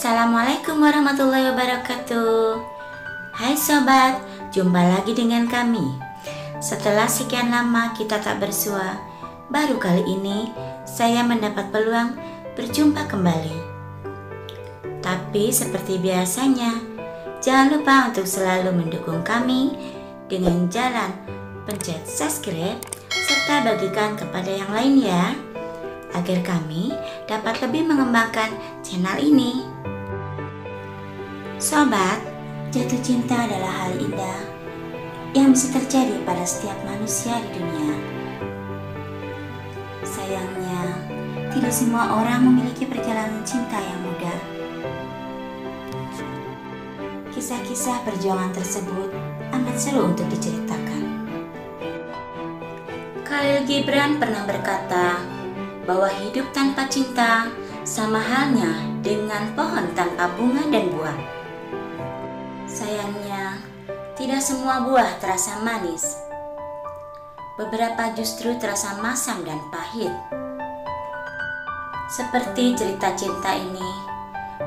Assalamualaikum warahmatullahi wabarakatuh. Hai sobat, jumpa lagi dengan kami. Setelah sekian lama kita tak bersua, baru kali ini saya mendapat peluang berjumpa kembali. Tapi seperti biasanya, jangan lupa untuk selalu mendukung kami dengan jalan pencet subscribe serta bagikan kepada yang lain ya, agar kami dapat lebih mengembangkan channel ini. Sobat, jatuh cinta adalah hal indah yang bisa terjadi pada setiap manusia di dunia. Sayangnya, tidak semua orang memiliki perjalanan cinta yang mudah. Kisah-kisah perjuangan tersebut amat seru untuk diceritakan. Khalil Gibran pernah berkata bahwa hidup tanpa cinta sama halnya dengan pohon tanpa bunga dan buah. Sayangnya, tidak semua buah terasa manis. Beberapa justru terasa masam dan pahit. Seperti cerita cinta ini,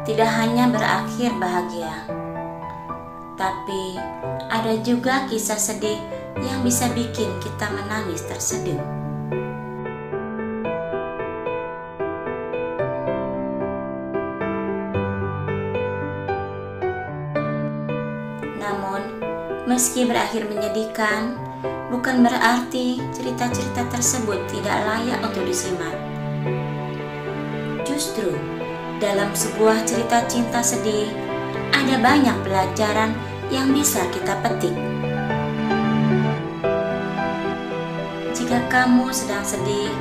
tidak hanya berakhir bahagia, tapi ada juga kisah sedih yang bisa bikin kita menangis terseduh. Namun, meski berakhir menyedihkan, bukan berarti cerita-cerita tersebut tidak layak untuk disimak. Justru, dalam sebuah cerita cinta sedih, ada banyak pelajaran yang bisa kita petik. Jika kamu sedang sedih,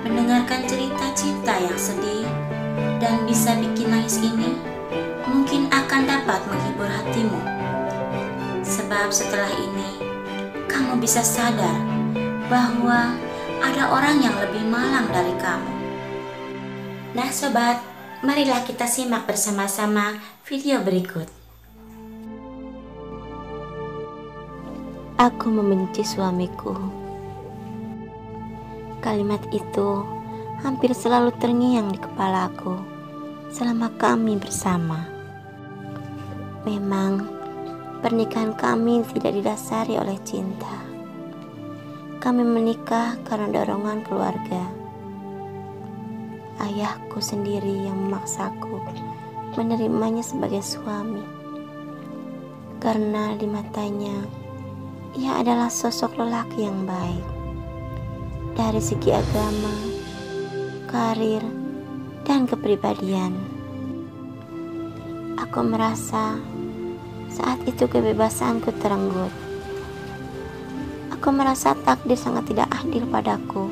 mendengarkan cerita cinta yang sedih dan bisa bikin nangis ini, mungkin akan dapat menghibur hatimu. Sebab setelah ini, kamu bisa sadar bahwa ada orang yang lebih malang dari kamu. Nah sobat, marilah kita simak bersama-sama video berikut. Aku membenci suamiku. Kalimat itu hampir selalu terngiang di kepala aku selama kami bersama. Memang pernikahan kami tidak didasari oleh cinta. Kami menikah karena dorongan keluarga. Ayahku sendiri yang memaksaku menerimanya sebagai suami. Karena di matanya, ia adalah sosok lelaki yang baik. Dari segi agama, karir, dan kepribadian. Aku merasa saat itu kebebasanku terenggut. Aku merasa takdir sangat tidak adil padaku.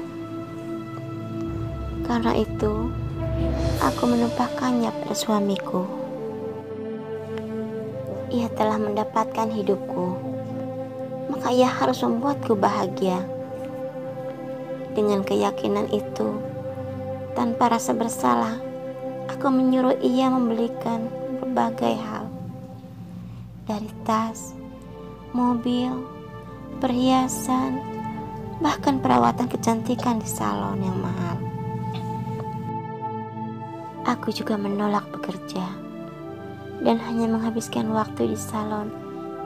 Karena itu, aku menumpahkannya pada suamiku. Ia telah mendapatkan hidupku, maka ia harus membuatku bahagia. Dengan keyakinan itu, tanpa rasa bersalah, aku menyuruh ia membelikan berbagai hal. Dari tas, mobil, perhiasan, bahkan perawatan kecantikan di salon yang mahal. Aku juga menolak bekerja dan hanya menghabiskan waktu di salon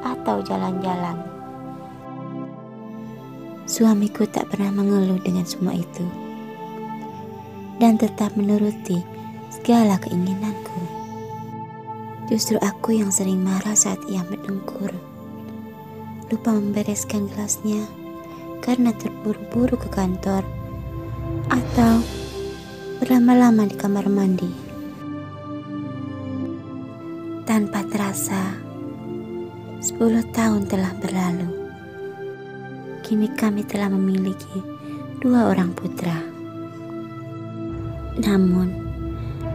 atau jalan-jalan. Suamiku tak pernah mengeluh dengan semua itu dan tetap menuruti segala keinginanku. Justru aku yang sering marah saat ia mendengkur, lupa membereskan gelasnya karena terburu-buru ke kantor, atau berlama-lama di kamar mandi. Tanpa terasa, 10 tahun telah berlalu. Kini kami telah memiliki 2 orang putra. Namun,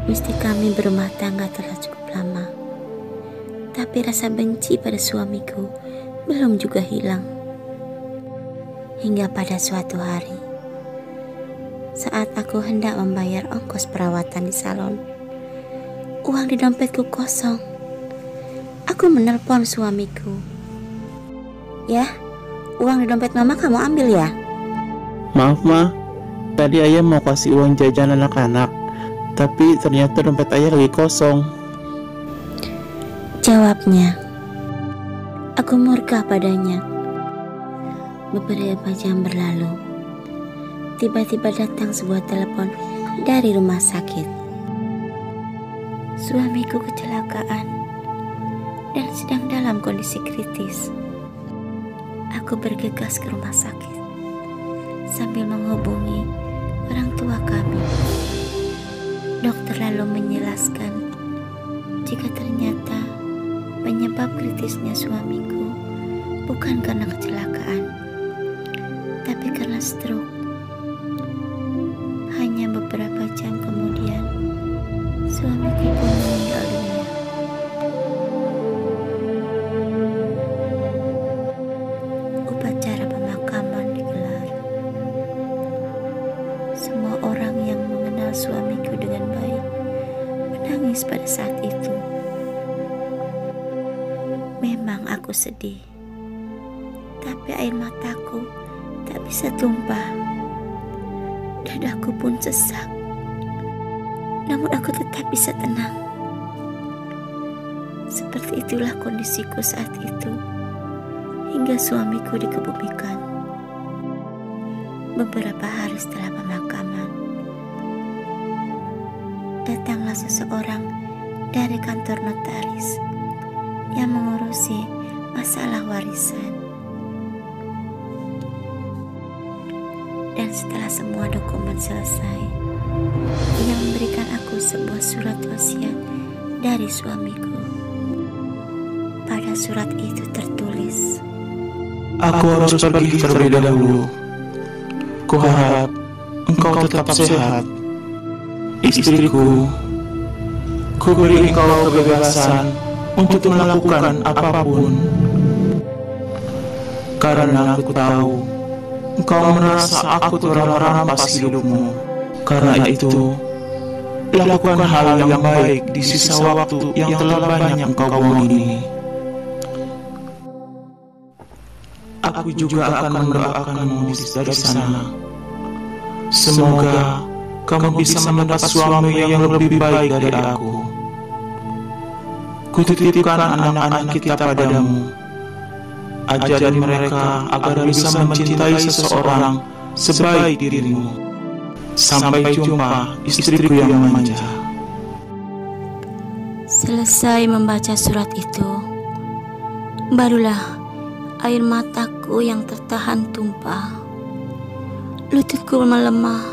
meski kami berumah tangga telah cukup lama, tapi rasa benci pada suamiku belum juga hilang. Hingga pada suatu hari, saat aku hendak membayar ongkos perawatan di salon, uang di dompetku kosong. Aku menelpon suamiku. "Ya, uang di dompet mama kamu ambil ya?" "Maaf ma, tadi ayah mau kasih uang jajan anak-anak, tapi ternyata dompet ayah lagi kosong." jawabnya. Aku murka padanya. Beberapa jam berlalu. Tiba-tiba datang sebuah telepon dari rumah sakit. Suamiku kecelakaan dan sedang dalam kondisi kritis. Aku bergegas ke rumah sakit sambil menghubungi orang tua kami. Dokter lalu menjelaskan jika ternyata penyebab kritisnya suamiku bukan karena kecelakaan, tapi karena stroke. Hanya beberapa jam kemudian, suamiku pun meninggal dunia. Upacara pemakaman digelar. Semua orang yang mengenal suamiku dengan baik menangis pada saat itu. Memang aku sedih, tapi air mataku tak bisa tumpah. Dadaku pun sesak, namun aku tetap bisa tenang. Seperti itulah kondisiku saat itu, hingga suamiku dikebumikan. Beberapa hari setelah pemakaman, datanglah seseorang dari kantor notaris yang mengurusi masalah warisan. Dan setelah semua dokumen selesai, ia memberikan aku sebuah surat wasiat dari suamiku. Pada surat itu tertulis, "Aku harus pergi terlebih dahulu. Kuharap engkau tetap sehat. Istriku, kuberi engkau kebebasan untuk melakukan apapun. Karena aku tahu engkau merasa aku telah merampas hidupmu. Karena itu, lakukan hal yang baik di sisa waktu yang telah banyak engkau buang ini. Aku juga akan mendoakanmu dari sana. Semoga kamu bisa mendapat suami yang lebih baik dari aku. Kutitipkan anak-anak kita padamu. Ajari mereka agar bisa mencintai seseorang sebaik dirimu. Sampai jumpa, istriku yang manja." Selesai membaca surat itu, barulah air mataku yang tertahan tumpah. Lututku melemah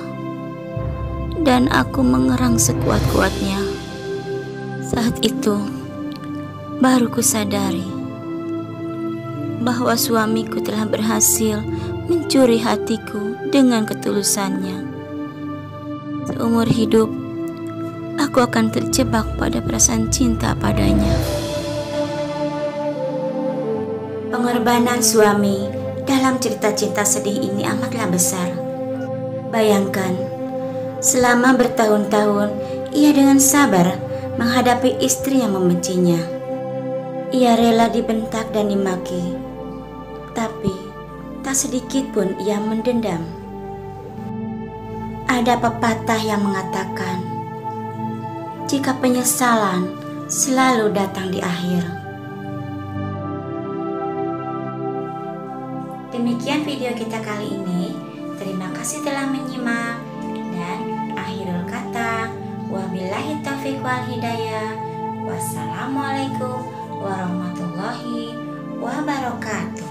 dan aku mengerang sekuat-kuatnya. Saat itu baru kusadari bahwa suamiku telah berhasil mencuri hatiku dengan ketulusannya. Seumur hidup aku akan terjebak pada perasaan cinta padanya. Pengorbanan suami dalam cerita cinta sedih ini amatlah besar. Bayangkan, selama bertahun-tahun ia dengan sabar menghadapi istri yang membencinya. Ia rela dibentak dan dimaki, tapi tak sedikit pun ia mendendam. Ada pepatah yang mengatakan, jika penyesalan selalu datang di akhir. Demikian video kita kali ini. Terima kasih telah menyimak, dan akhirul kata, wabillahi taufiq wal hidayah. Wassalamualaikum warahmatullahi wabarakatuh.